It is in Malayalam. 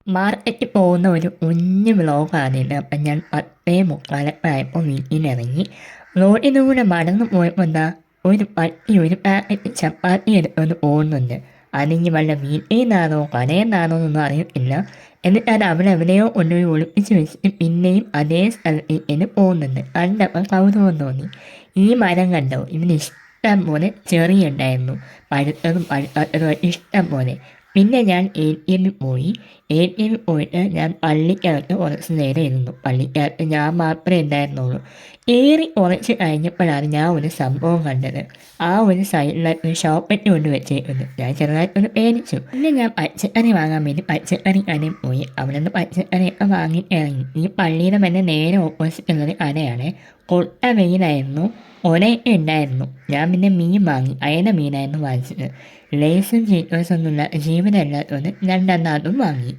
മാർക്കറ്റിൽ പോകുന്ന ഒരു കുഞ്ഞു വ്ലോഗാണിത്. അപ്പം ഞാൻ 10:45 ആയപ്പോൾ വീട്ടിലിറങ്ങി. റോഡിലൂടെ നടന്നു പോയപ്പോൾ ദാ ഒരു പട്ടി ഒരു പാക്കറ്റ് ചപ്പാത്തി എടുത്തുകൊണ്ട് പോകുന്നുണ്ട്. അതിനി വല്ല വീട്ടിൽ നിന്നാണോ കടയിൽ നിന്നാണോ എന്നൊന്നും അറിയത്തില്ല. എന്നിട്ട് അത് അവിടെ എവിടെയോ കൊണ്ടുപോയി ഒളിപ്പിച്ച് വെച്ചിട്ട് പിന്നെയും അതേ സ്ഥലത്തേക്ക് പോകുന്നുണ്ട്. കണ്ടപ്പോൾ കൗതുകം തോന്നി. ഈ മരം കണ്ടോ, ഇതിന് ഇഷ്ടം പോലെ ചെറിയുണ്ടായിരുന്നു. പഴുത്തതും പഴുക്കാത്തതുമായിട്ട് ഇഷ്ടം പോലെ. പിന്നെ ഞാൻ എ.ടി.എമ്മിൽ പോയി. എ.ടി.എമ്മിൽ പോയിട്ട് ഞാൻ പള്ളിക്കകത്ത് കുറച്ച് നേരം ഇരുന്നു. പള്ളിക്കകത്ത് ഞാൻ മാത്രമേ ഉണ്ടായിരുന്നുള്ളൂ. കയറി കുറച്ച് കഴിഞ്ഞപ്പോഴാണ് ഞാൻ ഒരു സംഭവം കണ്ടത്. ആ ഒരു സൈഡിലായിട്ട് ഒരു ഷോപ്പെട്ടി കൊണ്ട് വെച്ചേക്കുന്നത്. ഞാൻ ചെറുതായിട്ടൊന്ന് പേടിച്ചു. പിന്നെ ഞാൻ പച്ചക്കറി വാങ്ങാൻ വേണ്ടി പച്ചക്കറി കടയിൽ പോയി. അവിടെ നിന്ന് പച്ചക്കറിയൊക്കെ വാങ്ങി ഇറങ്ങി. ഈ പള്ളിയുടെ തന്നെ നേരെ ഓപ്പോസിറ്റ് ഉള്ളൊരു കടയാണ്. കൊട്ട വെയിലായിരുന്നു. ഒരയൊക്കെ ഉണ്ടായിരുന്നു. ഞാൻ പിന്നെ മീൻ വാങ്ങി. അയല മീനായിരുന്നു വാങ്ങിച്ചത്. ലേസും ചീറ്റോസൊന്നുമില്ല, ജീവനല്ലാത്തതുകൊണ്ട് രണ്ടെണ്ണം അതും വാങ്ങി.